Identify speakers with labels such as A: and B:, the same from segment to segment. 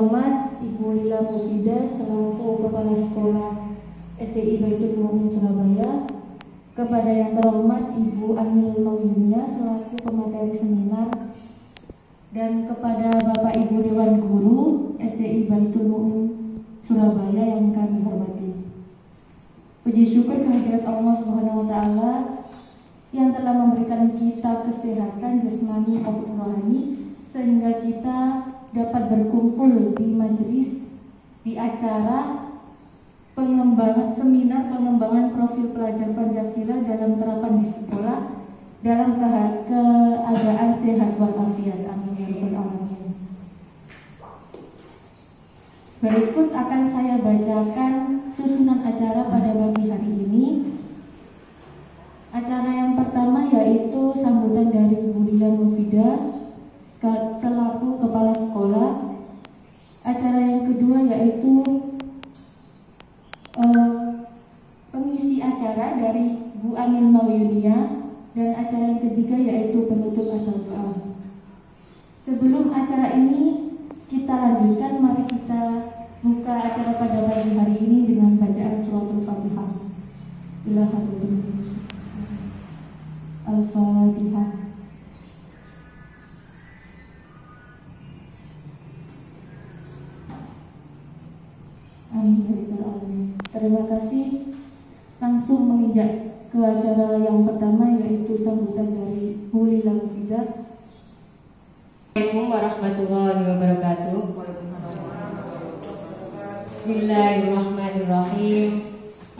A: terhormat Ibu Lila Mufidah selaku Kepala Sekolah SDI Baitul Mu'min Surabaya, kepada yang terhormat Ibu Anil Mauyunia selaku pemateri seminar, dan kepada Bapak Ibu Dewan Guru SDI Baitul Mu'min Surabaya yang kami hormati. Puji syukur kehadirat Allah Subhanahu wa taala yang telah memberikan kita kesehatan jasmani maupun rohani sehingga kita dapat berkumpul di majelis di acara seminar pengembangan profil pelajar Pancasila dalam terapan di sekolah dalam keadaan sehat walafiat. Amin ya rabbal alamin. Berikut akan saya bacakan susunan acara pada pagi hari ini. Acara yang pertama yaitu sambutan dari Ibu Lila Mufidah selaku Kepala Sekolah. Acara yang kedua yaitu pengisi acara dari Bu Anil Mauyunia, dan acara yang ketiga yaitu penutup atau doa. Sebelum acara ini kita lanjutkan, mari kita buka acara pada pagi hari ini dengan bacaan suratul Fatihah. Al-Fatihah. Amin. Terima kasih. Langsung menginjak ke acara yang pertama yaitu sambutan dari Bu Lila Mufidah.
B: Assalamualaikum warahmatullahi wabarakatuh. Bismillahirrahmanirrahim.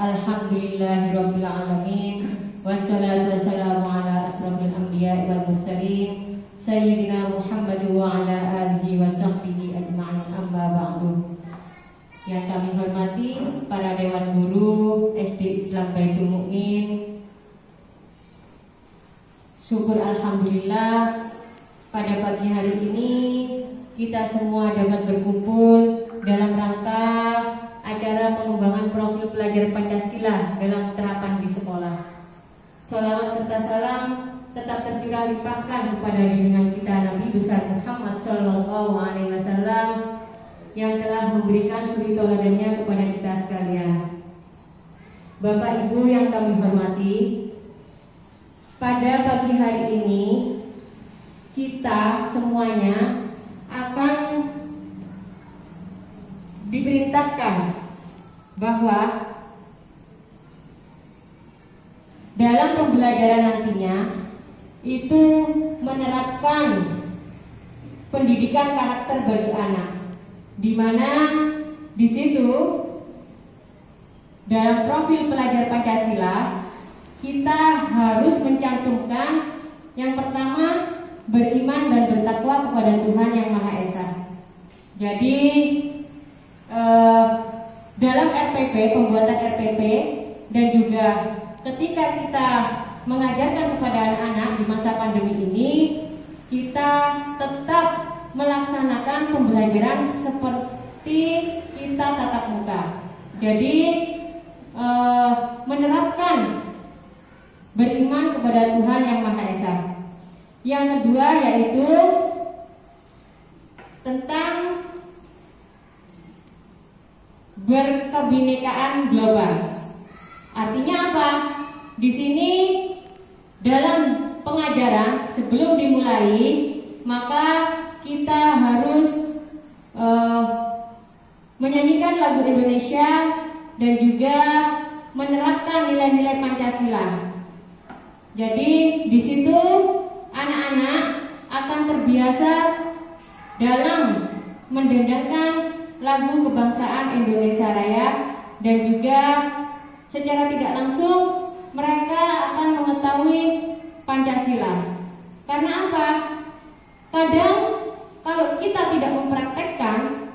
B: Alhamdulillahirabbil alamin. Wassalatu wassalamu ala asrofil anbiya'i wal mursalin sayyidina Muhammad wa ala alihi wa sahbihi ajma'in, amma ba'du. Yang kami hormati para Dewan Guru SD Islam Baitul Mu'min, syukur alhamdulillah pada pagi hari ini kita semua dapat berkumpul dalam rangka acara pengembangan profil pelajar Pancasila dalam terapan di sekolah. Salawat serta salam tetap tercurah limpahkan kepada junjungan kita Nabi besar Muhammad Sallallahu Alaihi Wasallam yang telah memberikan suri tauladannya kepada kita sekalian. Bapak Ibu yang kami hormati, pada pagi hari ini kita semuanya akan diperintahkan bahwa dalam pembelajaran nantinya itu menerapkan pendidikan karakter bagi anak, di mana di situ dalam profil pelajar Pancasila kita harus mencantumkan yang pertama beriman dan bertakwa kepada Tuhan Yang Maha Esa. Jadi dalam RPP, pembuatan RPP, dan juga ketika kita mengajarkan kepada anak-anak di masa pandemi ini, kita tetap melaksanakan pembelajaran seperti kita tatap muka. Jadi menerapkan beriman kepada Tuhan Yang Maha Esa. Yang kedua yaitu tentang berkebinekaan global. Artinya apa? Di sini dalam pengajaran sebelum dimulai, maka kita harus menyanyikan lagu Indonesia dan juga menerapkan nilai-nilai Pancasila. Jadi di situ anak-anak akan terbiasa dalam mendendangkan lagu kebangsaan Indonesia Raya, dan juga secara tidak langsung mereka akan mengetahui Pancasila. Karena apa? Kadang kalau kita tidak mempraktekkan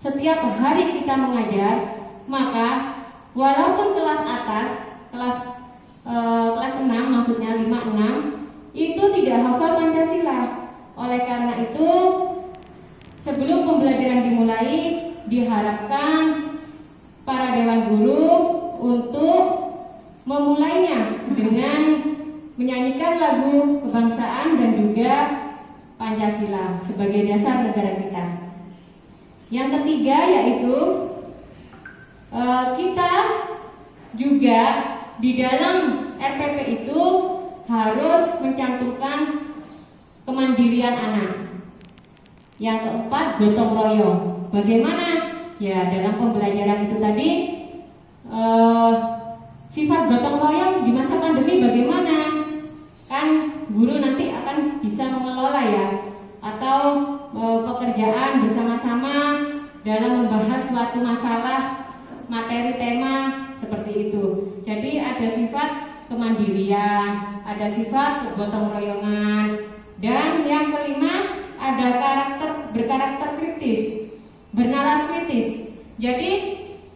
B: setiap hari kita mengajar, maka walaupun kelas atas, kelas 6 maksudnya 5-6 itu tidak hafal Pancasila. Oleh karena itu sebelum pembelajaran dimulai diharapkan para dewan guru untuk memulainya dengan menyanyikan lagu kebangsaan dan juga Pancasila sebagai dasar negara kita. Yang ketiga yaitu kita juga di dalam RPP itu harus mencantumkan kemandirian anak. Yang keempat, gotong royong. Bagaimana? Ya, dalam pembelajaran itu tadi sifat gotong royong di masa pandemi bagaimana? Kan guru nanti akan bisa mengelola ya, atau pekerjaan bersama-sama dalam membahas suatu masalah, materi tema seperti itu. Jadi ada sifat kemandirian, ada sifat gotong royongan, dan yang kelima ada berkarakter kritis, bernalar kritis. Jadi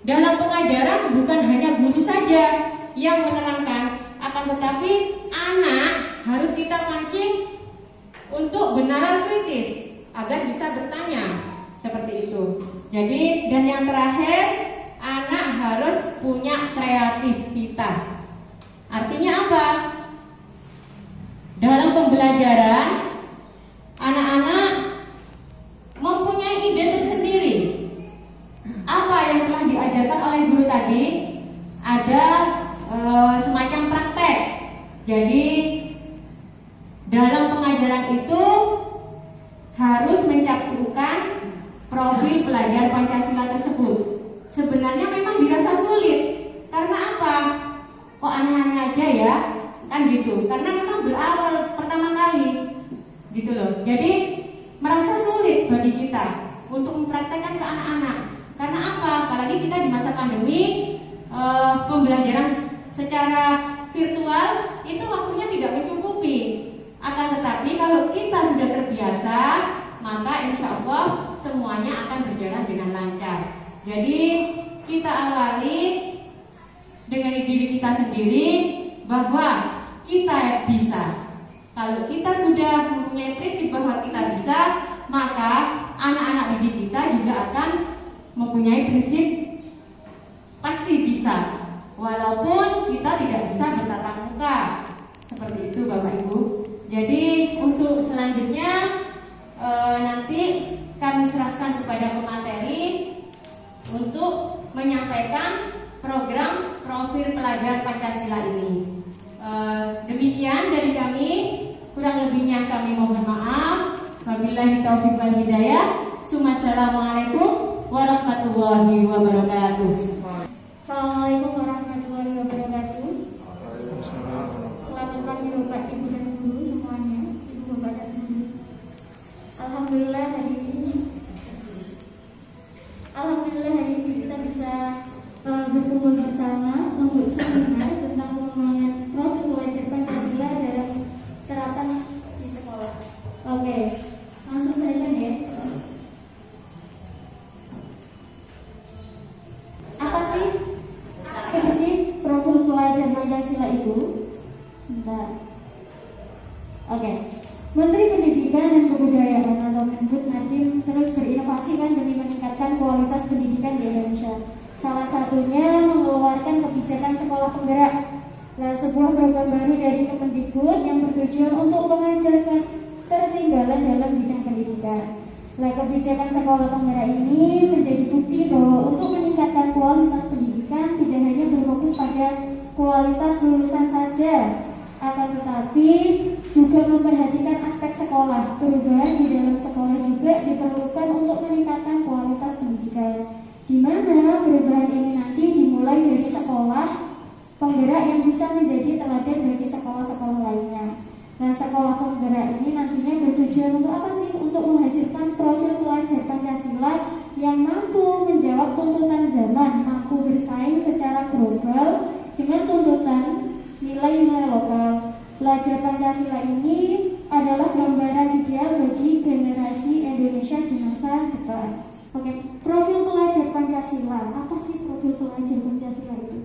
B: dalam pengajaran bukan hanya guru saja yang menerangkan, akan tetapi anak harus kita pancing untuk bernalar kritis agar bisa bertanya seperti itu. Jadi dan yang terakhir, anak harus punya kreativitas. Artinya apa? Dalam pembelajaran anak-anak mempunyai ide tersendiri. Apa yang telah diajarkan oleh guru tadi ada semacam praktek. Jadi dalam pengajaran itu harus mencantumkan profil pelajar Pancasila tersebut. Sebenarnya memang dirasa sulit. Karena apa? Kok aneh-aneh aja ya? Kan gitu. Karena memang berawal pertama kali. Gitu loh. Jadi merasa sulit bagi kita untuk mempraktekkan ke anak-anak. Karena apa? Apalagi kita di masa pandemi, pembelajaran secara virtual itu waktunya tidak mencukupi. Akan tetapi kalau kita sudah terbiasa, maka insya Allah semuanya akan berjalan dengan lancar. Jadi kita awali dengan diri kita sendiri bahwa kita bisa. Kalau kita sudah mempunyai prinsip bahwa kita bisa, maka anak-anak didik kita juga akan mempunyai prinsip pasti bisa. Walaupun kita tidak bisa bertatap muka. Seperti itu Bapak Ibu. Jadi untuk selanjutnya nanti kami serahkan kepada pemateri untuk menyampaikan program profil pelajar Pancasila ini. Demikian dari kami, kurang lebihnya kami mohon maaf. Wabillahi taufiq wal hidayah. Assalamualaikum warahmatullahi wabarakatuh.
A: Assalamualaikum warahmatullahi wabarakatuh. Selamat pagi Bapak Ibu dan Guru semuanya, Ibu Bapak dan Guru. Alhamdulillah hari ini kita bisa berkumpul bersama untuk seminar tentang pengembangan profil pelajar Pancasila dalam terapan di sekolah. Oke, langsung saja ya. Apa sih profil pelajar Pancasila itu? Bentar. Oke. Menteri Pendidikan dan Kebudayaan atau Menbud Nadiem terus berinovasi kan demi meningkatkan kualitas pendidikan di Indonesia. Salah satunya mengeluarkan kebijakan sekolah penggerak. Nah, sebuah program baru dari Kemendikbud yang bertujuan untuk mengajarkan ketertinggalan dalam bidang pendidikan. Nah, kebijakan sekolah penggerak ini menjadi bukti bahwa untuk meningkatkan kualitas pendidikan tidak hanya berfokus pada kualitas lulusan saja, akan tetapi juga memperhatikan aspek sekolah. Perubahan di dalam sekolah juga diperlukan untuk meningkatkan kualitas pendidikan, di mana perubahan ini nanti dimulai dari sekolah penggerak yang bisa menjadi teladan bagi sekolah-sekolah lainnya. Nah, sekolah penggerak ini nantinya bertujuan untuk apa sih? Untuk menghasilkan profil pelajar Pancasila yang mampu menjawab tuntutan zaman, mampu bersaing secara global dengan tuntutan nilai-nilai lokal. Pelajar Pancasila ini adalah gambaran ideal bagi generasi Indonesia di masa depan. Oke, profil pelajar Pancasila. Apa sih profil pelajar Pancasila itu?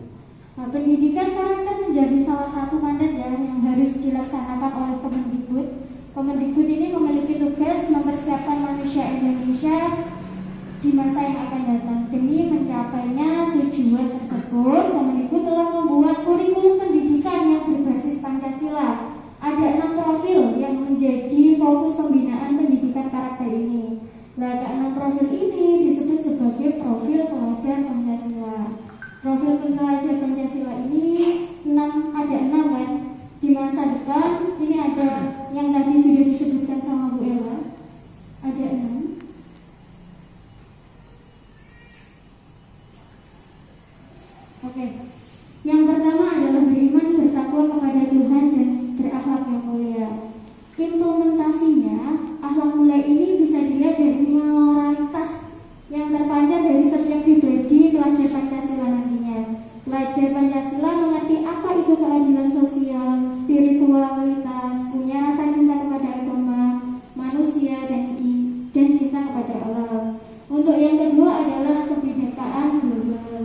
A: Nah, pendidikan karakter menjadi salah satu mandat yang harus dilaksanakan oleh Kemendikbud. Kemendikbud ini memiliki tugas mempersiapkan manusia Indonesia di masa yang akan datang. Demi mencapainya tujuan tersebut, Kemendikbud telah membuat kurikulum pendidikan yang berbasis Pancasila. Ada 6 profil yang menjadi fokus pembinaan pendidikan karakter ini. Nah, ke-6 profil ini disebut
C: profil pelajar Pancasila. Profil pelajar Pancasila ini ada 6 kan. Di masa depan ini ada yang tadi sudah disebutkan sama Bu Ella, ada 6. Oke. Yang pertama adalah beriman, bertakwa kepada Tuhan dan berakhlak yang mulia. Implementasinya, akhlak mulia ini bisa dilihat dari moralitas yang terpancar dari setiap pribadi pelajar Pancasila nantinya. Pelajar Pancasila mengerti apa itu keadilan sosial, spiritualitas, punya rasa cinta kepada agama, manusia, dan cinta kepada Allah. Untuk yang kedua adalah kebinekaan global.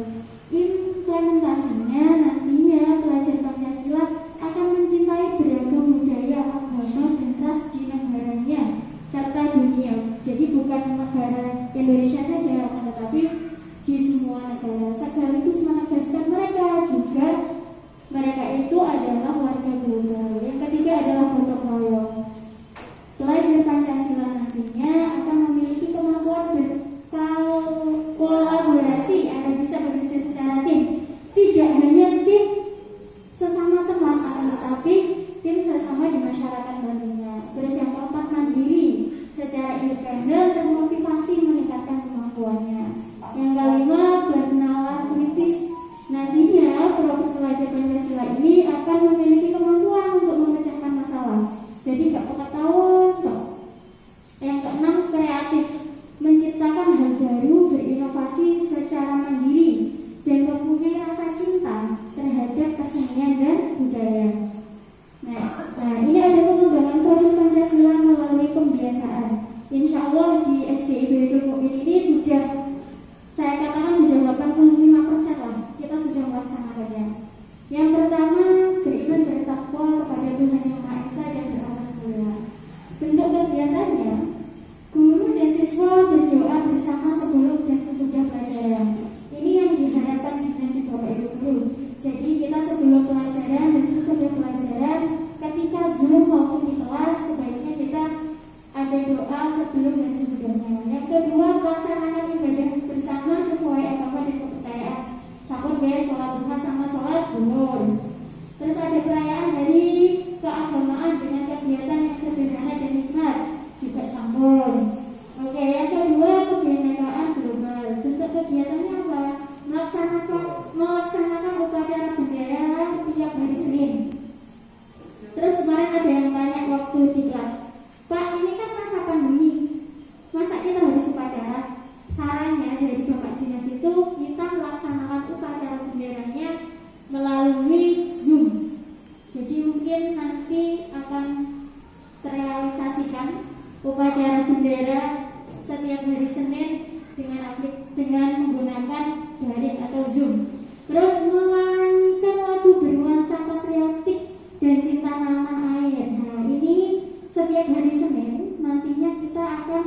C: Implementasinya nantinya pelajar Pancasila akan mencintai beragam budaya, agama, dan ras di negaranya serta dunia. Jadi bukan negara Indonesia saja, tetapi di semua negara. Sekaligus menegaskan mereka itu adalah warga global. Yang ketiga adalah gotong royong. Pelajar Pancasila nantinya akan memiliki kemampuan berkolaborasi agar bisa bekerja secara tim. Tidak hanya tim sesama teman, tetapi tim sesama di masyarakat nantinya. Terus yang keempat, mandiri secara independen, termotivasi meningkatkan kemampuannya. Yang kelima, bernalar kritis. Nantinya profil pelajar Pancasila ini akan memiliki kemampuan untuk memecahkan masalah. Jadi gak pengetahuan toh. Yang keenam, kreatif, menciptakan hal baru, berinovasi secara mandiri, dan mempunyai rasa cinta terhadap kesenian dan budaya. Nah, ini ada pengembangan profil Pancasila melalui pembiasaan. Insya Allah di SDIB ini sudah, saya katakan sudah 85% lah kita sudah melaksanakannya. Yang pertama, beriman, bertakwa kepada Tuhan Yang Maha Esa dan berakhlak mulia. Bentuk kegiatannya, guru dan siswa berdoa bersama sebelum dan sesudah pelajaran. Ini yang diharapkan di nasib Bapak Ibu guru. Jadi kita sebelum pelajaran dan sesudah pelajaran, ketika Zoom maupun di kelas, sebaiknya kita ada doa sebelum dan sesudahnya. Yang kedua, melaksanakan ibadah bersama sesuai agama dan kepercayaan. Sahur ya, sholat duha sama sholat zuhur. Terus ada perayaan hari keagamaan dengan kegiatan yang sederhana dan nikmat, juga sahur. Oke, yang kedua, kebinekaan global. Bentuk kegiatannya apa? Melaksanakan upacara bendera tiap hari Senin. Terus kemarin ada yang tanya waktu di kelas, Pak, ini kan masa pandemi, masa kita harus upacara? Sarannya dari Bapak Dinas itu kita melaksanakan upacara benderanya melalui Zoom. Jadi mungkin nanti akan terrealisasikan upacara bendera setiap hari Senin dengan menggunakan daring atau Zoom. Terus menyanyikan lagu bernuansa patriotik dan cinta tanah air. Nah, ini setiap hari Senin nantinya kita akan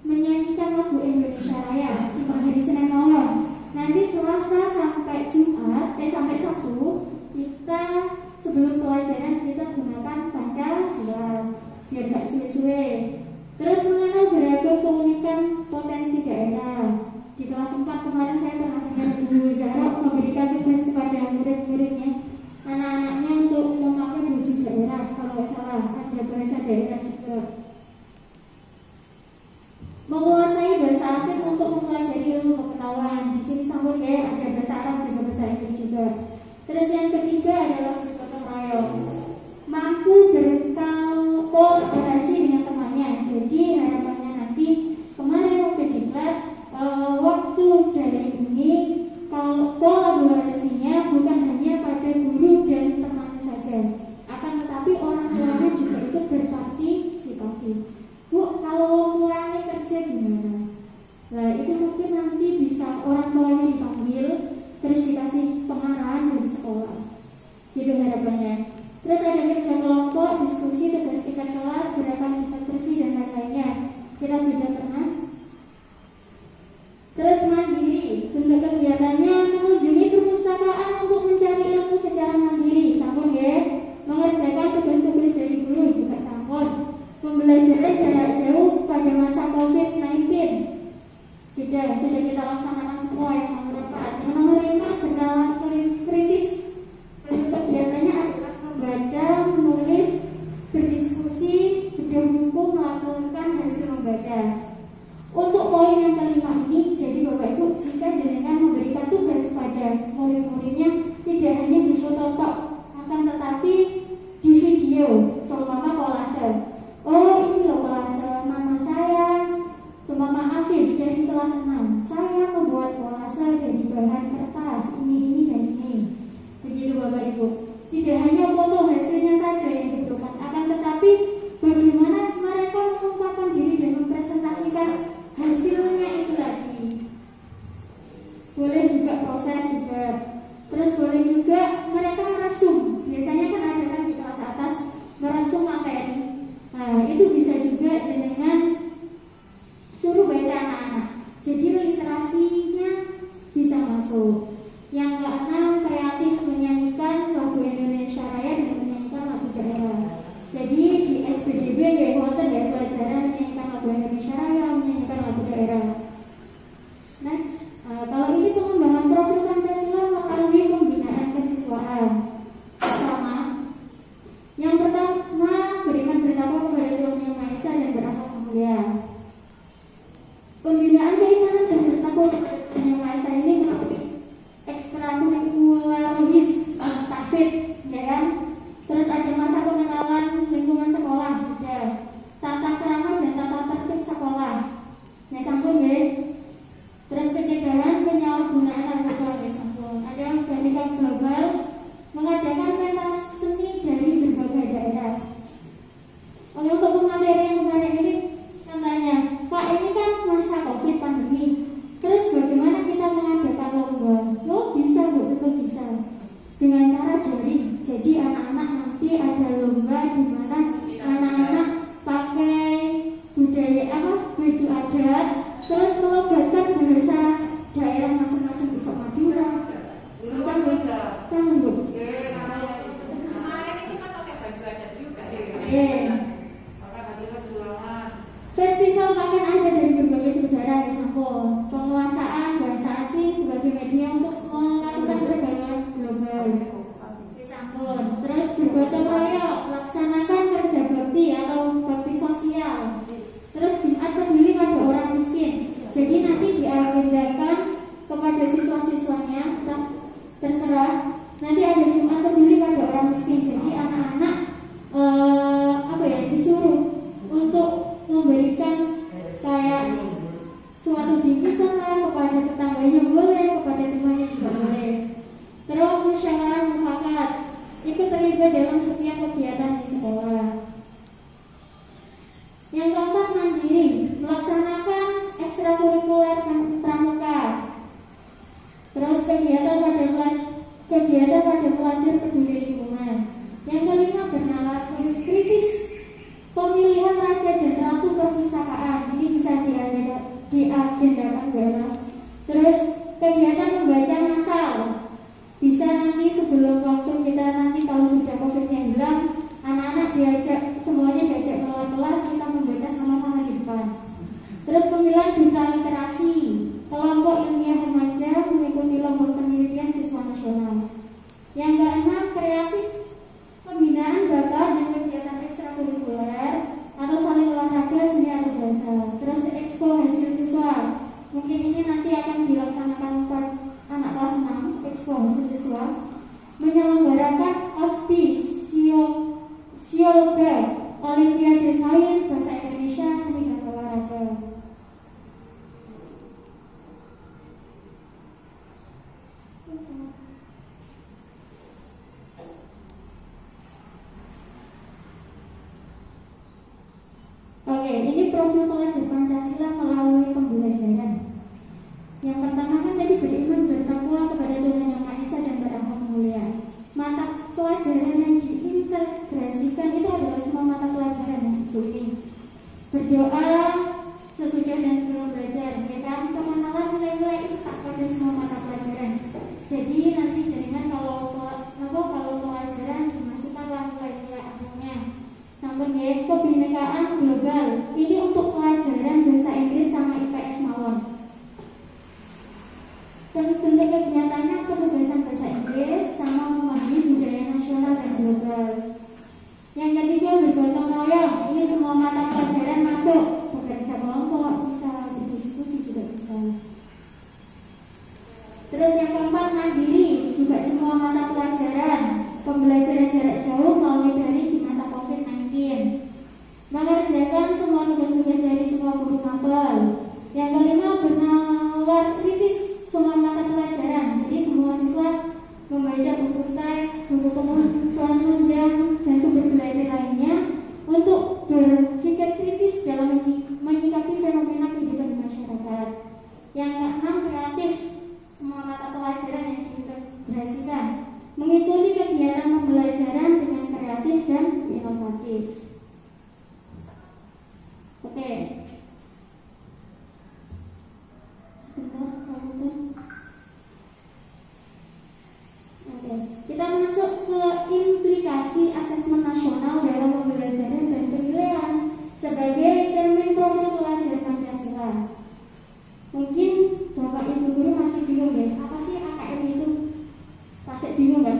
C: menyanyikan lagu Indonesia Raya di hari Senin malam. Nanti Selasa sampai Jumat, sampai Sabtu kita sebelum pelajaran kita gunakan Pancasila biar gak suwe-suwe. Terus mengenal beragam keunikan potensi daerah. Di kelas 4 kemarin saya pernah dengar Bu Zahra memberikan tugas kepada murid-muridnya, anak-anaknya untuk memakai baju daerah. Kalau nggak salah ada bahasa daerah juga. Menguasai bahasa asing untuk mempelajari ilmu pengetahuan. Di sini sambung ya, ada bahasa Arab juga, bahasa Inggris juga. Terus yang ketiga adalah gotong royong. Mampu berkolaborasi dengan temannya. Jadi harapannya nanti kemarin waktu diklat waktu dari ini kolaborasinya bukan hanya pada guru dan teman saja, akan tetapi orang tuanya juga ikut berpartisipasi. Bu, kalau mulai kerja gimana? Nah, itu mungkin nanti bisa orang tuanya dipanggil, terus dikasih pengarahan dari sekolah. Gitu harapannya. Terus ada kerja kelompok, diskusi, tugas tingkat kelas, gerakan cepat bersih dan lain-lainnya. Kita sudah pernah. Terus mandiri, bentuk kegiatannya mengunjungi perpustakaan untuk mencari ilmu secara mandiri, sambung ya. Mengerjakan tugas-tugas dari guru juga sambung. Pembelajaran jarak jauh pada masa COVID-19 sudah kita laksanakan. ya kan? Terus ada masa pengenalan lingkungan sekolah sudah, tata krama dan tata tertib sekolah, ya sampun ya. Terus pencegahan penyalahgunaan narkoba, ya sampun. Ada pendidikan global, mengadakan pentas seni dari berbagai daerah. Untuk materi yang kemarin ini katanya, Pak, ini kan masa COVID pandemi. Terus bagaimana kita mengadakan lomba? Lo bisa, Bu, betul bisa. Dengan cara daring. Jadi anak-anak nanti ada lomba di mana anak-anak pakai budaya baju adat, terus melobatkan bahasa daerah masing-masing, bisa Madura. Sama, Bu.
B: Kemarin itu kan pakai baju adat juga
C: ya. Festival akan ada dari berbagai saudara di sampul. Penguasaan bahasa asing sebagai media untuk melakukan pergaulan global di sampul. Terus bergotong royong laksanakan kerja bakti atau bakti sosial. Terus Jumat peduli pada orang miskin. Jadi nanti diagendakan kepada siswa-siswanya, terserah. Nanti ada Jumat peduli pada orang miskin. Jadi anak-anak disuruh untuk memberikan kayak suatu bingkisan kepada tetangganya boleh, kepada temannya juga boleh. Terus musyawarah mufakat ikut terlibat dalam setiap kegiatan di sekolah. Yang keempat, mandiri, melaksanakan ekstrakurikuler pramuka. Terus kegiatan pada pelajar peduli lingkungan. Yang kelima, bernalar kritis, pemilihan raja dan ratu perpustakaan. Ini bisa diagendakan benar. Terus kegiatan membaca massal, bisa nanti sebelum waktu kita nanti kalau sudah COVID-nya hilang, anak-anak semuanya diajak keluar kelas, kita membaca sama-sama di depan. Terus pemilihan duta literasi, kelompok ilmiah remaja mengikuti lomba penelitian siswa nasional. Yang keenam, kreatif, pembinaan bakat dan kegiatan ekstrakurikuler atau saling olahraga, seni atau bahasa. Terus expo hasil siswa, mungkin ini nanti akan dilaksanakan per anak kelas 6. Expo hasil siswa menyelenggarakan Siolga, Olimpiade Sains, Bahasa Indonesia, Seni dan Olahraga. Oke, ini profil pelajar Pancasila melalui pembelajaran. Yang pertama kan tadi beriman bertakwa kepada Tuhan Yang Maha Esa dan berakhlak mulia. Mata pelajaran yang diintegrasikan itu adalah semua mata pelajaran yang ini. Berdoa sesudah dan sebelum belajar, ya kan? Pengenalan nilai-nilai itu tak pada semua mata pelajaran. Jadi nanti jaringan kalau pelajaran dimasukkanlah nilai-nilai akhirnya. Sampai ya, kebinekaan global. Ini untuk pelajaran bahasa Inggris sama IPS mawon. Bentuk kegiatannya penugasan bahasa Inggris sama memahami budaya nasional dan global. Yang ketiga, bergotong royong. Ini semua mata pelajaran masuk. Bekerja kelompok bisa, berdiskusi juga bisa. Terus yang keempat, mandiri, juga semua mata pelajaran. Pembelajaran jarak jauh melalui daring di masa COVID-19. Mengerjakan semua tugas-tugas dari semua guru mapel. Yang kelima, bernalar kritis semua mata pelajaran. Jadi semua siswa membaca buku teks, buku penunjang dan sumber belajar lainnya untuk berpikir kritis dalam menyikapi fenomena kehidupan di masyarakat. Yang keenam, kreatif, semua mata pelajaran yang diintegrasikan, mengikuti kegiatan pembelajaran dengan kreatif dan inovatif. Oke. Kita masuk ke implikasi asesmen nasional dalam pembelajaran dan penilaian sebagai cermin profil pelajar Pancasila. Mungkin Bapak Ibu guru masih bingung ya, apa sih AKM itu? Masih bingung kan?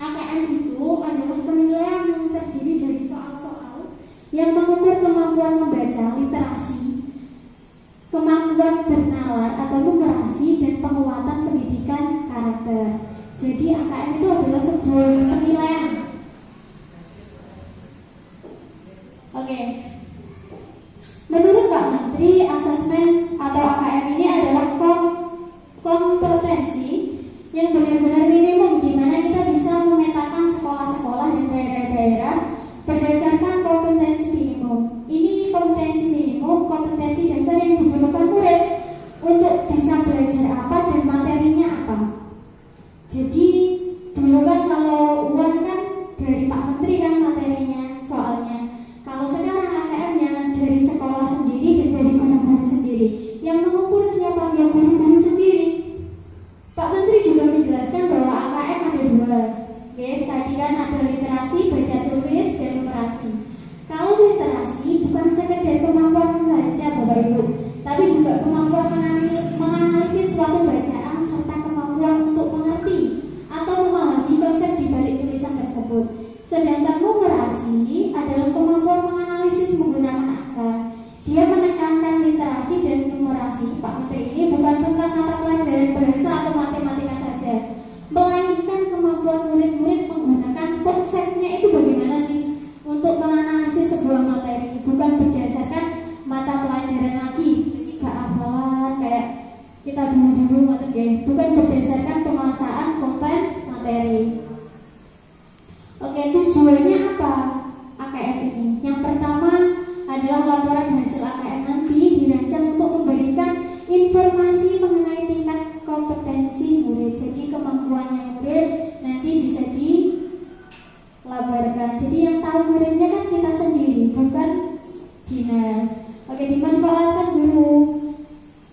C: AKM itu adalah penilaian yang terdiri dari soal-soal yang mengukur kemampuan membaca literasi, kemampuan bernalar atau numerasi, dan penguatan pendidikan karakter. Jadi AKM itu adalah sebuah penilaian. Oke. Menurut Pak Menteri, asesmen atau AKM ini adalah kompetensi yang benar-benar minimum, di mana kita bisa memetakan sekolah-sekolah dan daerah-daerah berdasarkan kompetensi minimum. Ini kompetensi minimum, kompetensi dasar yang dibutuhkan murid untuk bisa belajar apa dan materinya apa. Jadi dulu kan kalau UAN kan dari Pak Menteri kan materinya, soalnya. Kalau sekarang AKM-nya dari sekolah sendiri dan dari guru-guru sendiri, yang mengukur siapa yang guru-guru sendiri. Pak Menteri juga menjelaskan bahwa AKM ada dua. Oke, tadi kan ada literasi, baca tulis, dan numerasi. Kalau literasi bukan sekedar kemampuan membaca Bapak Ibu, tapi juga kemampuan menganalisis suatu bacaan serta kemampuan untuk mengerti atau memahami konsep di balik tulisan tersebut. Sedangkan numerasi adalah kemampuan menganalisis menggunakan angka. Dia menekankan literasi dan numerasi Pak Menteri ini bukan tentang mata pelajaran bahasa atau matematika saja, melainkan kemampuan murid-murid menggunakan konsepnya itu bagaimana sih untuk menganalisis sebuah materi, bukan berdasarkan mata pelajaran lagi, gak hafalan kayak kita dulu-dulu atau bukan berdasarkan penguasaan konten materi. Oke, tujuannya apa AKM ini? Yang pertama adalah laporan hasil AKM nanti dirancang untuk memberikan informasi mengenai tingkat kompetensi murid. Jadi kemampuannya murid nanti bisa dilaporkan. Jadi yang tahu muridnya kan kita sendiri, bukan dinas. Oke, dimanfaatkan guru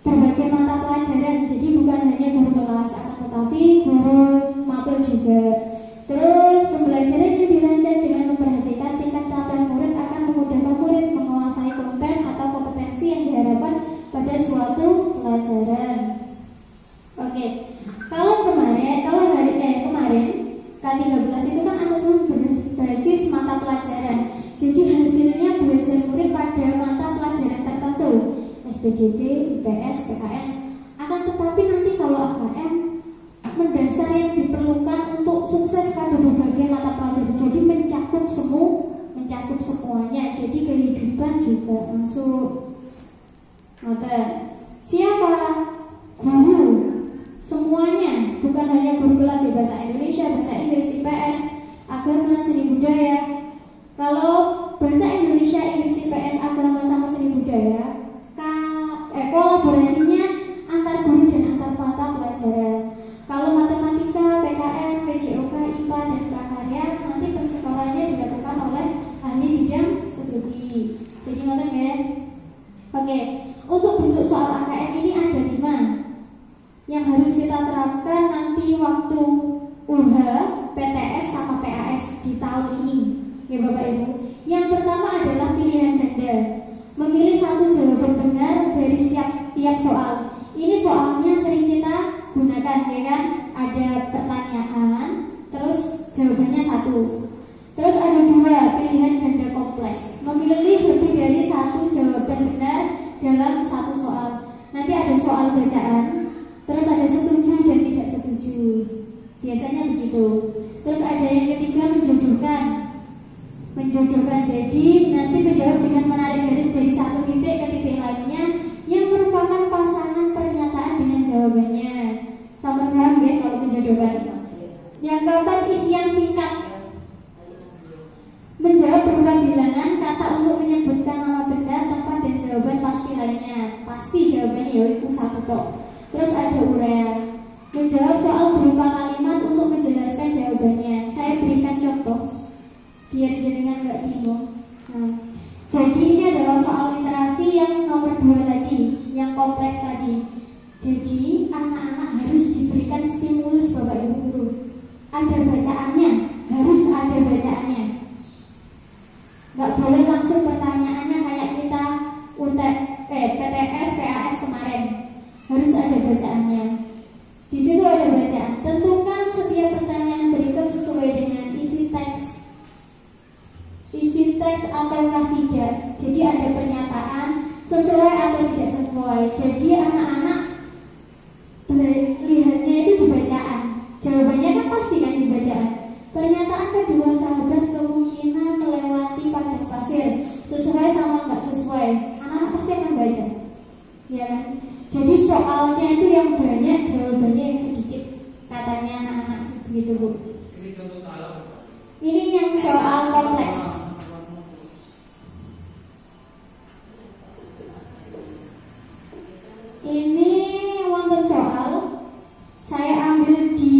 C: berbagai mata pelajaran. Jadi bukan hanya guru kelas, akan tetapi guru matur juga. Terus pembelajaran yang dirancang dengan memperhatikan tingkat capaian murid akan memudahkan murid menguasai konten atau kompetensi yang diharapkan pada suatu pelajaran. Oke, kalau kemarin K13 itu kan asesmen berbasis mata pelajaran. Jadi hasilnya belajar murid pada mata pelajaran tertentu, SPDB, IPS, PKN. Akan tetapi nanti kalau AKM mendasar yang diperlukan untuk sukses pada berbagai mata pelajaran. Jadi mencakup semuanya. Jadi kehidupan juga masuk. Siapa? Guru. Semuanya, bukan hanya guru kelas ya, bahasa Indonesia, bahasa Inggris, IPS, agama, seni budaya. Kalau bahasa Indonesia, Inggris, IPS, agama sama seni budaya, kolaborasinya antar guru dan antar mata pelajaran. Kalau matematika, PKN, PJOK, IPA, dan prakarya nanti persekolahannya dilakukan oleh ahli bidang studi. Jadi ngerti ya? Oke, untuk bentuk soal AKM ini ada 5 yang harus kita terapkan nanti waktu UH, PTS, sama PAS di tahun ini, ya Bapak Ibu. Yang pertama adalah pilihan ganda, memilih satu jawaban benar dari tiap soal. Ini soalnya sering kita gunakan, ya kan? Ada pertanyaan, terus jawabannya 1. Terus ada 2, pilihan ganda kompleks, memilih lebih dari 1 jawaban benar dalam 1 soal. Nanti ada soal bacaan, terus ada setuju dan tidak setuju. Biasanya begitu. Terus ada yang ketiga, menjodohkan. Jadi nanti menjawab dengan menarik garis dari 1 titik ke titik lainnya yang merupakan pasangan pernyataan dengan jawabannya. Sama paham ya kalau menjodohkan. Yang keempat, isian singkat. Menjawab berupa bilangan kata untuk menyebutkan nama benda, tempat, dan jawaban pasti lainnya. Pasti jawabannya yaitu 1 kok. Terus ada uraian. Menjawab soal berupa kalimat untuk menjelaskan jawabannya. Saya berikan contoh biar jenengan nggak bingung. Jadi ini adalah soal literasi yang nomor 2 tadi, yang kompleks tadi. Jadi anak-anak harus diberikan stimulus Bapak Ibu guru. Ada bacaannya, harus ada bacaannya. Nggak boleh langsung pertanyaannya kayak kita PTS, PAS kemarin. Harus ada bacaannya. Di situ ada bacaan. Tentukan setiap pertanyaan berikut sesuai dengan isi teks ataukah tidak. Jadi ada pernyataan sesuai atau tidak sesuai. Jadi anak-anak lihatnya itu di bacaan. Jawabannya kan dua sahabat kemungkinan melewati padang pasir. Sesuai sama nggak sesuai? Anak-anak pasti akan baca, ya kan? Jadi soalnya itu yang banyak, jawabannya yang sedikit, katanya anak-anak begitu Bu.
D: Ini contoh soal apa?
C: Ini yang soal kompleks. Ini wonten soal saya ambil di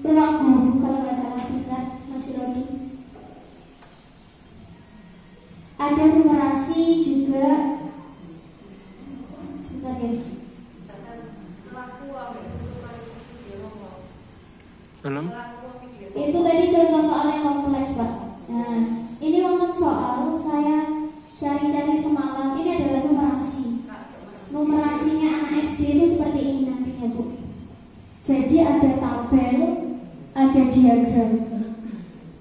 C: ruang guru kalau nggak salah, sebentar masih lagi. Ada numerasi juga. Sebentar ya.
D: Belum?
C: Itu tadi contoh soal yang kompleks Pak. Nah, ini wonten soal saya cari-cari semalam. Ini adalah numerasi. Numerasinya anak SD itu seperti ini nantinya Bu. Jadi ada tabel, ada diagram,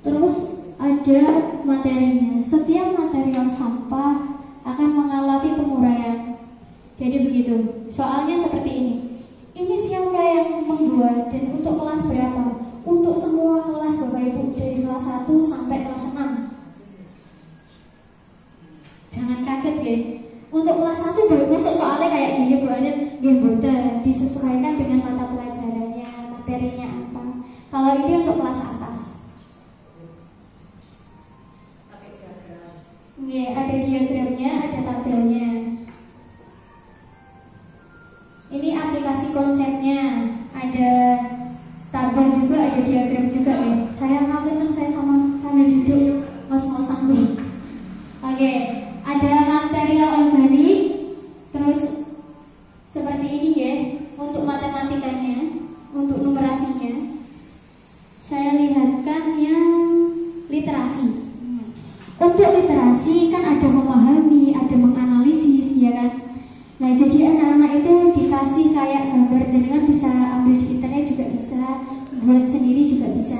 C: terus ada materinya. Setiap material sampah akan mengalami penguraian. Jadi begitu. Soalnya seperti ini. Ini siapa yang membuat dan untuk kelas berapa? Untuk semua kelas Bapak Ibu, dari kelas 1 sampai kelas 6. Jangan kaget ya. Untuk kelas 1 baru masuk soalnya kayak gini Bu Anin, nggih disesuaikan dengan mata pelajarannya, materinya apa. Kalau ini untuk kelas atas. Ada diagramnya, ada tabelnya. Ini aplikasi konsepnya, ada tabel juga, ada diagram juga ya. Saya ngambil saya sambil duduk ngos-ngosan dulu. Oke, ada material organik, terus seperti ini ya untuk matematikanya, untuk numerasinya. Saya lihatkan yang literasi. Untuk literasi kan ada memahami, ada menganalisis, ya kan? Nah, jadi anak-anak itu dikasih kayak gambar, jenengan bisa ambil di internet juga bisa, buat sendiri juga bisa.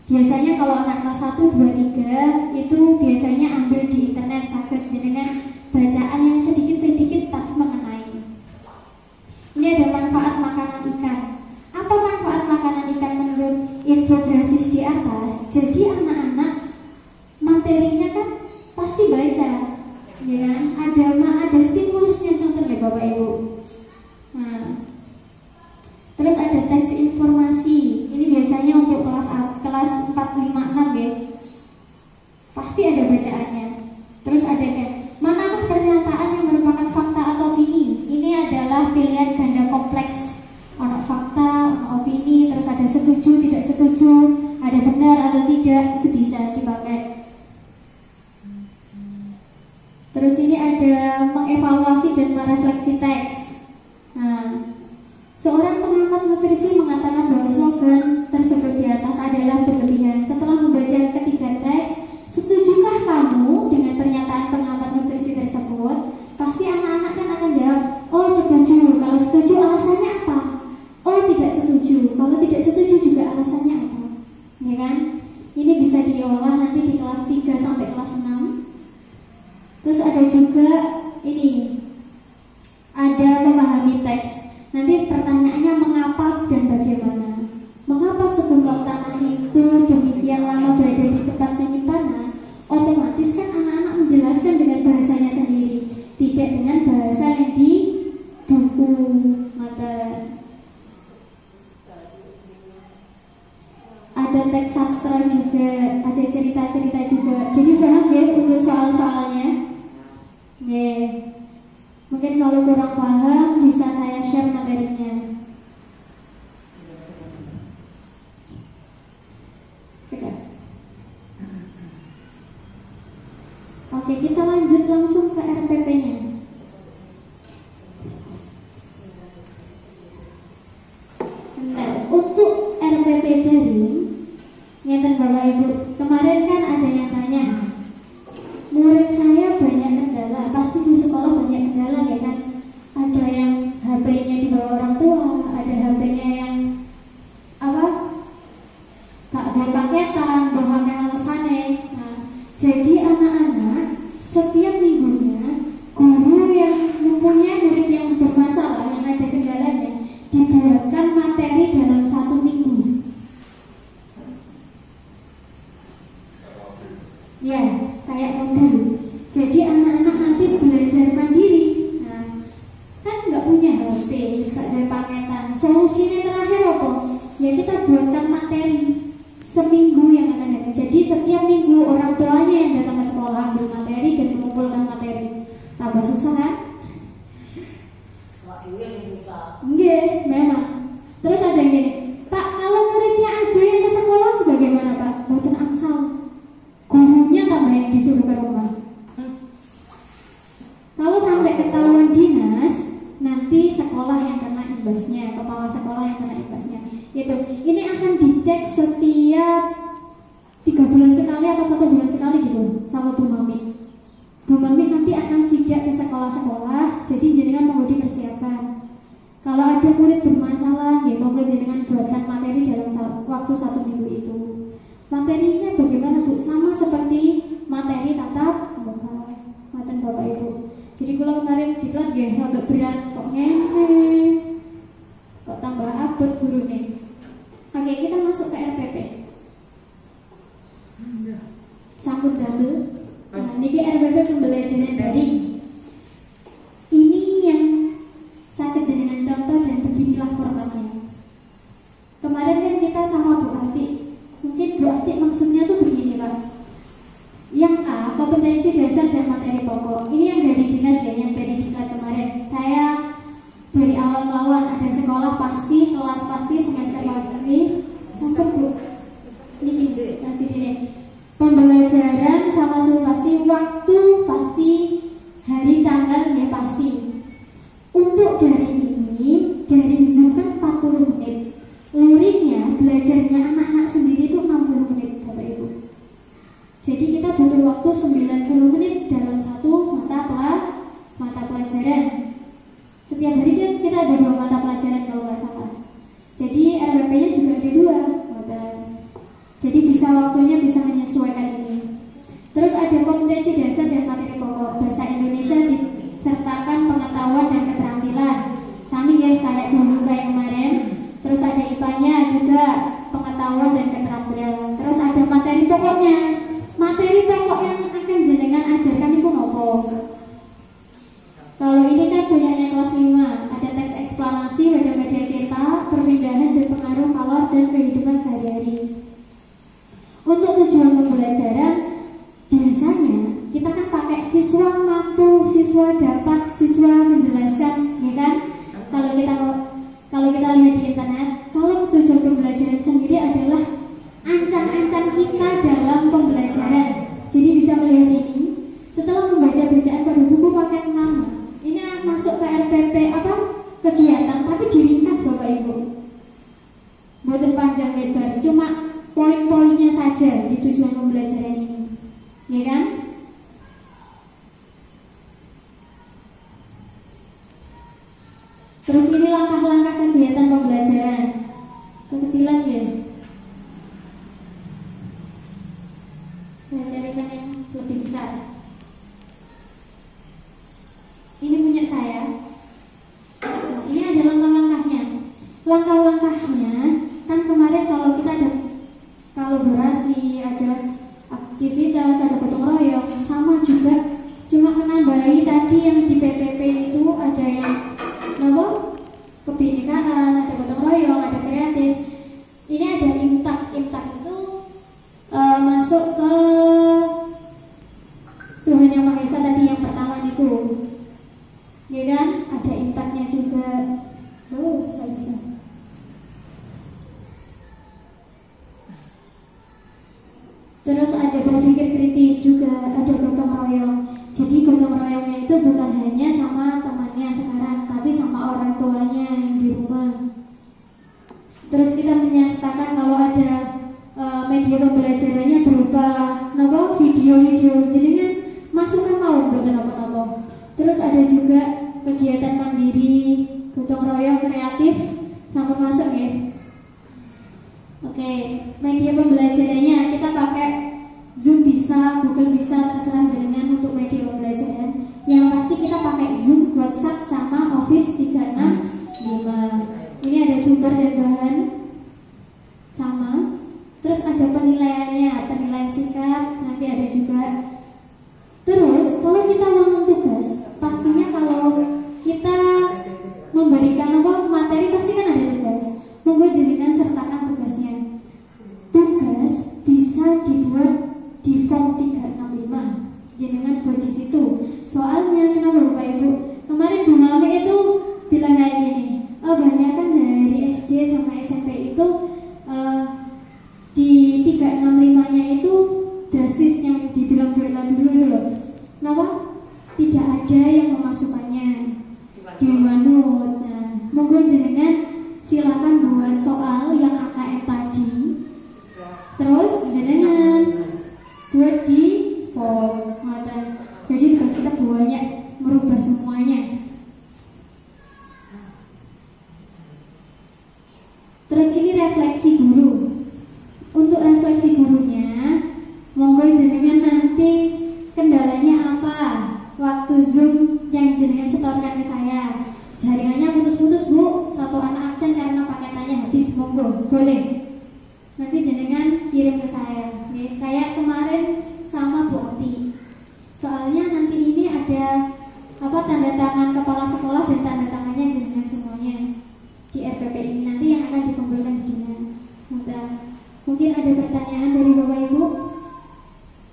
C: Biasanya kalau anak kelas 1, 2, 3 itu biasanya ambil di internet, sakit jenengan bacaan yang sedikit-sedikit tapi mengenai. Ini ada manfaat makanan ikan. Apa manfaat makanan ikan menurut infografis di atas? Jadi anak-anak materinya kan pasti baca, ya kan? Ada stimulusnya, contohnya Bapak Ibu. Nah, terus ada teks informasi. Ini biasanya untuk kelas 4, 5, 6 ya. Pasti ada bacaannya. Terus ada manakah pernyataan yang merupakan fakta atau opini? Ini adalah pilihan ganda kompleks. Ono fakta, ono opini, terus ada setuju, tidak setuju, ada benar atau tidak, itu bisa dipakai. Terus ini ada mengevaluasi dan merefleksi teks. Nah, seorang pengamat nutrisi mengatakan bahwa slogan tersebut di atas adalah berlebihan. Setelah membaca ketiga teks, setujukah kamu dengan pernyataan pengamat nutrisi tersebut? Pasti anak-anak kan akan jawab, oh setuju. Kalau setuju alasannya apa? Oh tidak setuju. Kalau tidak setuju juga alasannya apa? Ya kan? Ini bisa diolah nanti di kelas 3 sampai kelas 6. Terus ada juga ini, ada memahami teks. Nanti pertanyaannya mengapa dan bagaimana. Mengapa sebuah tanah itu demikian lama berada di tempat penyimpanan? Otomatis kan anak-anak menjelaskan dengan bahasanya sendiri, tidak dengan bahasa yang di buku mata. Ada teks sastra juga, ada cerita-cerita juga. Jadi paham ya untuk soal-soalnya. Mungkin kalau kurang paham bisa saya share materinya. Oke, kita lanjut langsung ke RPP-nya. Nah, untuk RPP daring, ngeten Bapak Ibu, kemarin kan ada yang tanya, murid saya banyak kendala, pasti di sekolah banyak kendala ya kan? Ada yang HP-nya dibawa orang tua, ada HP-nya yang gak ada paketan, bahan yang alasannya. Nah, jadi anak-anak setiap minggunya guru yang mempunyai murid yang bermasalah, yang ada kendalanya, dibuatkan materi dalam 1 minggu. Ya, kayak modul. Jadi anak-anak nanti belajar mandiri. Nah, kan nggak punya HP, nggak ada paketan. Solusinya terakhir apa? Ya kita buatkan materi seminggu yang akan datang. Jadi setiap minggu orang tuanya yang datang ke sekolah ambil materi dan mengumpulkan materi. Tambah susah kan? Enggak, memang. Terus ada yang gini, Pak, kalau muridnya aja yang ke sekolah bagaimana Pak? Bukan angsal. Gurunya tambah yang disuruh ke rumah. Kalau sampai ketahuan dinas, nanti sekolah yang kena imbasnya, kepala sekolah yang kena imbasnya. Gitu. Ini akan dicek setiap 3 bulan sekali atau 1 bulan sekali gitu sama Bu Mami. Bu Mami nanti akan sidak ke sekolah-sekolah, jadi jenengan mau dipersiapkan. Kalau ada murid bermasalah, ya mau jenengan buatkan materi dalam waktu 1 minggu itu. Materinya bagaimana Bu? Sama seperti materi tatap muka, matan Bapak Ibu. Jadi kalau kemarin diklat ya, agak berat, kok ngene, kok tambah abot gurunya. Oke, kita masuk ke RPP. Sambut double. Nah, ini RPP pembelajaran daring. Ini yang saya kejadian contoh dan beginilah formatnya. Kemarin kan kita sama Bu Ati. Mungkin Bu Ati maksudnya tuh begini Pak. Yang A, kompetensi dasar dan materi pokok. Ini yang dari dinas ya, yang dari diklat kemarin. Saya dari awal-awal ada sekolah pasti, kelas pasti, semester pasti. Sampai Bu, ini kasih ini. Pembelajaran sama suhu pasti, waktu pasti, hari tanggal ya pasti. Untuk dari ini, dari Zoom kan 40 menit. Liriknya, belajarnya anak-anak sendiri itu 60 menit Bapak Ibu. Jadi kita butuh waktu 90 menit dalam satu mata pelajaran. Setiap hari kan kita ada 2 mata pelajaran kalau nggak salah. Jadi RWP-nya juga ada 2 mata. Jadi bisa waktunya bisa menyesuaikan ini. Terus ada kompetensi dasar dan materi pokok. Bahasa Indonesia disertakan pengetahuan dan keterampilan. Sami ya kayak dulu kayak kemarin. Terus ada IPA-nya juga pengetahuan dan keterampilan. Terus ada materi pokoknya. Materi pokok yang akan jenengan ajarkan itu apa? Kalau ini kan punyanya kelas 5. Ada teks eksplanasi, ada media cetak, perpindahan dan pengaruh kalor dan kehidupan sehari-hari. Untuk tujuan pembelajaran, biasanya kita kan pakai siswa mampu, siswa dapat, siswa menjelaskan, ya kan? Kalau kita lihat di internet, kalau tujuan pembelajaran sendiri adalah ancang-ancang kita dalam pembelajaran. Jadi bisa melihat ini. Setelah membaca bacaan pada buku paket 6, ini masuk ke RPP apa? Kegiatan, tapi diringkas Bapak Ibu. Bukan panjang lebar, cuma poin-poinnya saja di tujuan pembelajaran ini, ya kan? Terus ini langkah-langkah kegiatan pembelajaran. Kekecilan ya. Saya carikan yang lebih besar. Ini punya saya. Nah, ini ada langkah-langkahnya. Langkah-langkahnya kan kemarin kalau kita ada kolaborasi, ada aktivitas, ada gotong royong, sama juga. Cuma menambahi tadi yang di PPP itu ada yang kebinekaan, ada gotong royong, ada kreatif. Ini ada imtak. Imtak itu masuk ke Tuhan Yang Maha Esa tadi yang pertama itu, ya kan? Ada imtaknya juga. Nggak bisa. Terus ada berpikir kritis juga, ada gotong royong. Jadi gotong royongnya itu bukan hanya sama temannya sekarang, tapi sama orang tuanya yang di rumah. Terus kita menyatakan kalau ada media pembelajarannya berupa video-video, jadi kan masukkan mau bukan apa-apa. Terus ada juga kegiatan mandiri, gotong royong kreatif, sampai masuk ya. Oke, media pembelajarannya kita pakai Zoom bisa, Google bisa, terserah jenengan untuk media pembelajaran. Yang pasti kita pakai Zoom, WhatsApp, sama Office 365. Ini ada sumber dan bahan sama. Terus ada penilaiannya, penilaian singkat, nanti ada juga jenengan buat di situ. Soalnya kenapa Bapak Ibu? Kemarin Bu Mami itu bilang kayak gini, banyak kan dari SD sama SMP itu di 365-nya itu drastis yang dibilang Bu Ella dulu itu loh. Kenapa? Tidak ada yang memasukkannya di manut. Nah, monggo jenengan silakan buat soal yang AKM tadi. Terus jenengan buat di form. Jadi tugas kita banyak merubah semuanya. Terus ini refleksi guru. Untuk refleksi gurunya, monggo jenengan nanti kendalanya apa waktu Zoom yang jenengan setorkan ke saya. Jaringannya putus-putus Bu, satu anak absen karena paketannya habis, monggo boleh. Nanti jenengan kirim ke saya. Nih, kayak kemarin sama Bu Ati. Soalnya nanti ini ada tanda tangan kepala sekolah dan tanda tangannya jenengan semuanya di RPP ini nanti yang akan dikumpulkan di dinas. Mungkin ada pertanyaan dari Bapak Ibu?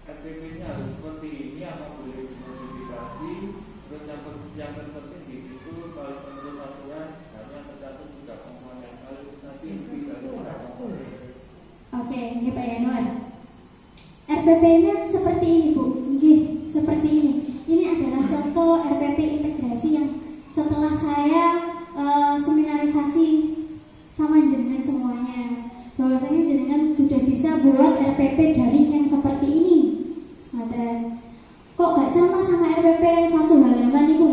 D: RPP-nya harus seperti ini apa boleh dimodifikasi? Terus yang penting di situ kalau menurut aturan hanya tercatat juga komponen kalau nanti bisa komponen.
C: Oke, ini Pak Yanuar. RPP-nya seperti ini Bu, seperti ini. Ini adalah contoh RPP integrasi yang setelah saya seminarisasi sama jenengan semuanya. Bahwasanya jenengan sudah bisa buat RPP daring yang seperti ini. Kok gak sama RPP yang satu halaman itu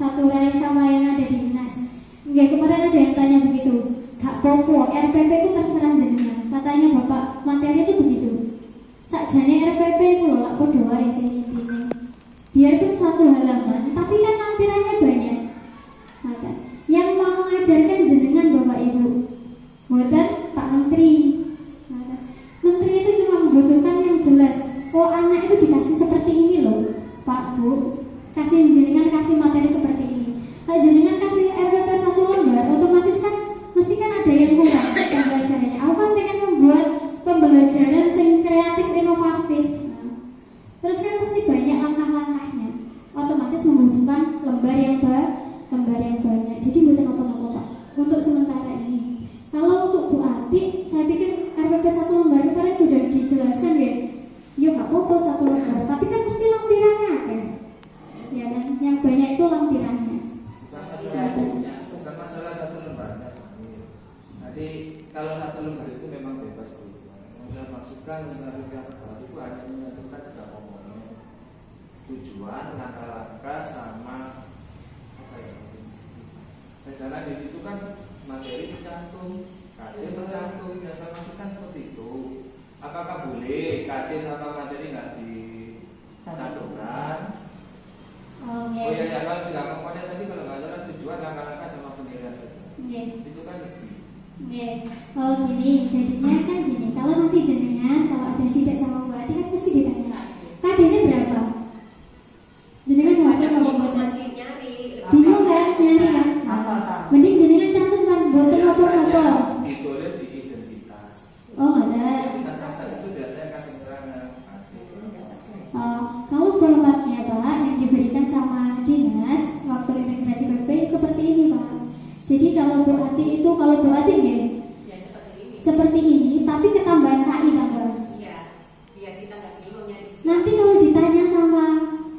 C: satu lain sama yang ada di dinas. Kemarin ada yang tanya begitu. Gak popo, RPP itu terserah jenengan. Katanya Bapak materi itu begitu. Sakjane RPP itu loh, lak podo wae sing intine. Biarpun satu halaman, tapi kan lampirannya banyak. Yang mau mengajarkan jenengan Bapak Ibu, buatan Pak Menteri. Menteri itu cuma membutuhkan yang jelas. Oh, anak itu dikasih seperti ini loh, Pak Bu. Jenengan kasih materi seperti ini. Kalau jenengan kasih RPP satu lembar, otomatis kan mesti kan ada yang kurang pembelajarannya. Aku kan pengen membuat pembelajaran yang kreatif inovatif. Terus kan pasti banyak langkah-langkahnya. Otomatis membutuhkan lembar yang banyak. Jadi bukan apa-apa Pak. Untuk sementara ini. Kalau untuk Bu Ati, saya pikir RPP satu lembar kemarin sudah dijelaskan ya. Yuk nggak foto satu lembar, tapi kan mesti lampirannya kan. Ya kan, yang banyak itu lampirannya.
E: Bukan masalah satu lembarnya. Nanti kalau satu lembar itu memang bebas Bu. Saya maksudkan untuk yang terbaru itu hanya menyatukan tiga komponen. Tujuan, langkah-langkah sama apa ya? Karena di situ kan materi tercantum, KD tercantum. Yang saya maksudkan seperti itu. Apakah boleh KD sama materi nggak dicantumkan? Oh ya, kalau tiga komponen tadi kalau nggak salah tujuan, langkah-langkah sama penilaian saja. Itu kan lebih.
C: Oh gini, jadinya kan gini. Kalau nanti jenengan, kalau ada sidak sama Bu Ati kan pasti ditanya. KD-nya berapa? Jenengan mau ada kalau buat
B: masih nyari.
C: bingung kan, nyari kan? Mending jenengan cantumkan buat apa?
E: Ditulis di identitas.
C: Oh ada.
E: Identitas atas itu biasanya kasih keterangan.
C: Kalau formatnya Pak yang diberikan sama dinas waktu integrasi PP seperti ini Pak. Jadi kalau Bu Ati itu ya, seperti ini, tapi ketambahan KI tambah.
B: Iya, biar kita nggak bingung nyari.
C: Nanti kalau ditanya sama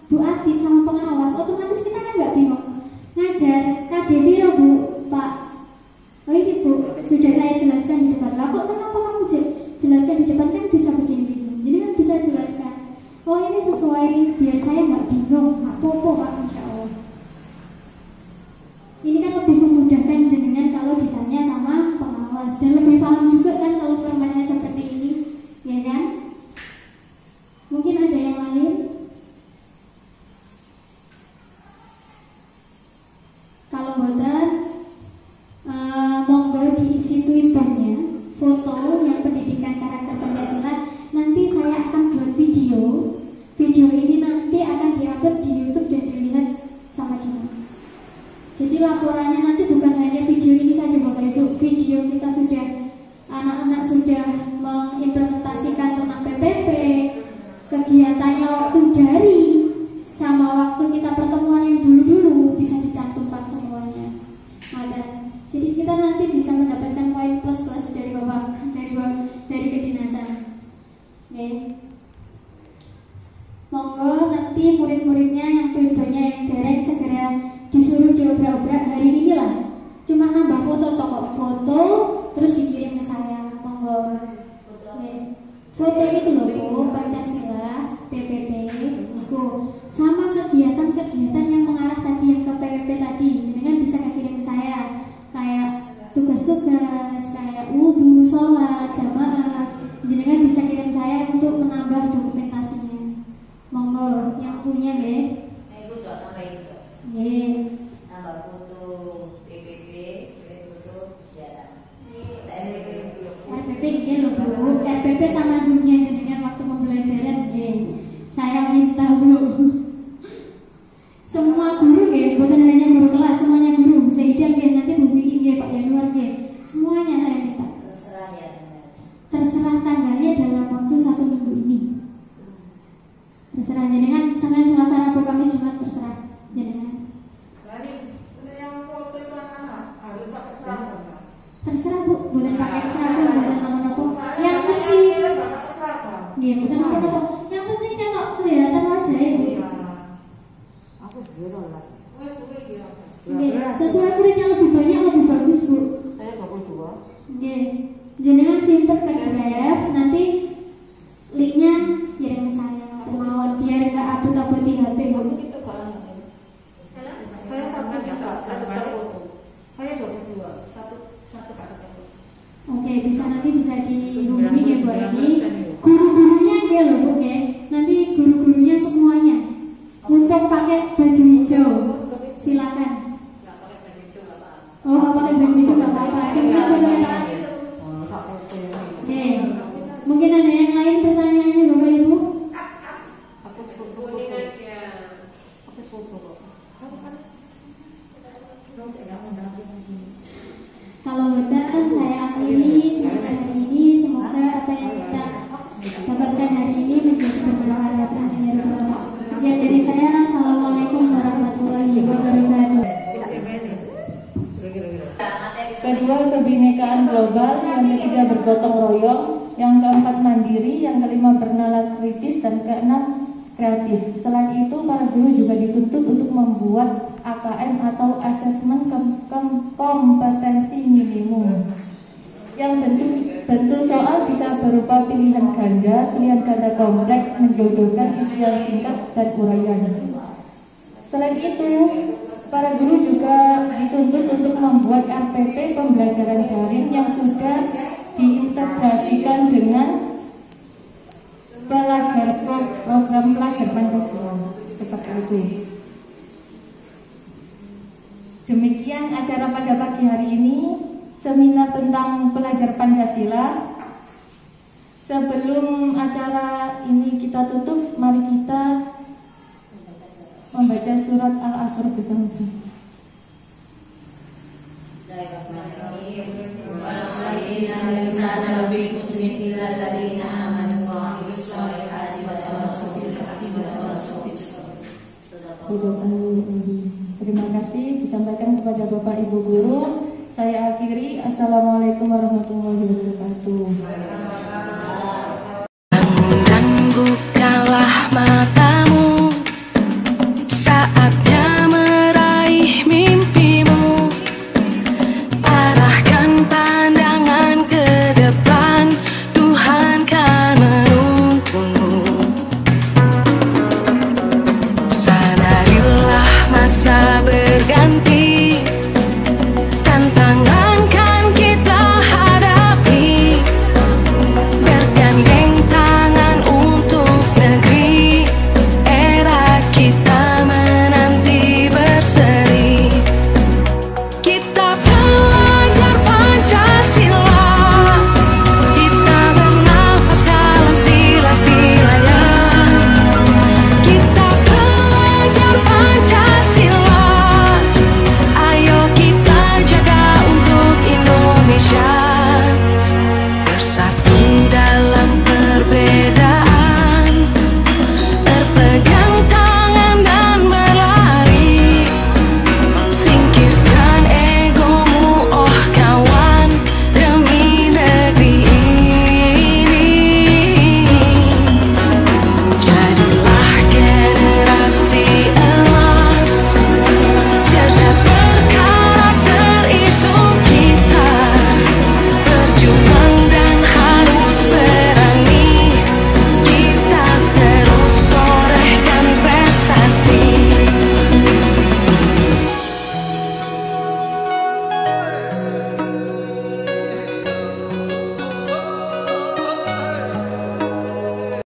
C: Bu Ati sama pengawas, otomatis kita kan nggak bingung. Ngajar KDB ya Bu, Pak. Oh ini Bu, sudah saya jelaskan di depan. Lah kok kenapa kamu jelaskan di depan kan bisa begini-begini. Jadi kan bisa jelaskan. Oh ini sesuai biar saya nggak bingung. Apa-apa Pak, Insya Allah. Ini kan lebih memudahkan jenengan kalau ditanya sama pengawas dan lebih paham juga kan kalau formatnya seperti ini, ya kan? Mungkin ada yang lain? Kalau boten, monggo diisi Twitternya foto yang pendidikan karakter Pancasila. Nanti saya akan buat video. Video ini nanti akan diupload di YouTube dan dilihat sama dinas. Jadi laporannya nanti bukan hanya video ini saja Bapak Ibu. Video kita sudah, anak-anak sudah mengimplementasikan tentang PPP, kegiatannya waktu daring, Monggo nanti murid-muridnya yang tujuannya yang dereng segera disuruh diobrak-obrak hari ini lah. Cuma nambah foto terus dikirim ke saya. Monggo. Foto itu loh Bu, Pancasila, PPP itu sama kegiatan-kegiatan yang mengarah tadi yang ke PPP tadi. Dengan bisa kirim ke saya kayak tugas-tugas, kayak wudu, sholat, jamaah. Jenengan bisa kirim saya untuk menambah dokumentasinya. Monggo yang punya nggih.
B: Itu udah tambah itu.
C: Nggih.
B: Tambah foto PPP, foto sejarah. Saya
C: RPP nggih lho Bu. RPP sama Zoom-nya jenengan waktu pembelajaran nggih. Saya minta Bu. Semua guru nggih, bukan hanya guru kelas, semuanya guru. Zaidan nggih, nanti Bu Vicky nggih, Pak Yanuar nggih. Semuanya saya minta.
B: terserah ya.
C: Terserah tanggalnya dalam waktu 1 minggu ini. Terserah jenengan, Senin, Selasa, Rabu, Kamis, Jumat, terserah jenengan. Terserah Bu, bukan pakai seragam, bukan apa-apa. Yang mesti, iya bukan apa-apa. Yang penting kalau kelihatan wajah ya Bu. Nggih, sesuai murid yang lebih banyak lebih bagus Bu.
B: Saya 22.
C: Nggih, jenengan simpen ke Grab, nanti linknya kirim ke saya. Mawon biar nggak abot-abot di HP Bu.
B: Saya sampai foto. Saya 22. Satu kaset.
C: Oke, nanti bisa dihubungi ya Bu ini. Guru-gurunya dia loh Bu ya. Nanti guru-gurunya semuanya. Untuk pakai baju hijau, silakan. Oh, nggak pakai baju hijau nggak apa-apa. Silakan fotonya. Oke. Mungkin ada yang lain pertanyaannya Bapak Ibu? Kalau betul saya akhiri sampai hari ini. Semoga apa yang kita dapatkan hari ini menjadi bermanfaat bagi kita. Sekian dari saya. Assalamualaikum warahmatullahi wabarakatuh.
A: Kedua, kebinekaan global. Yang ketiga, bergotong royong. Yang keempat, mandiri. Yang kelima, bernalar kritis. Dan keenam, kreatif. Selain itu, para guru juga dituntut untuk membuat AKM atau asesmen kompetensi minimum. Yang bentuk soal bisa berupa pilihan ganda kompleks, menjodohkan isi yang singkat dan uraian. Selain itu, para guru juga dituntut untuk membuat RPP pembelajaran daring yang sudah diintegrasikan dengan program pelajar Pancasila seperti itu. Demikian acara pada pagi hari ini, seminar tentang pelajar Pancasila. Sebelum acara ini kita tutup, mari kita membaca surat Al-Asr bersama-sama. Terima kasih disampaikan kepada Bapak Ibu Guru. Saya akhiri. Assalamualaikum warahmatullahi wabarakatuh.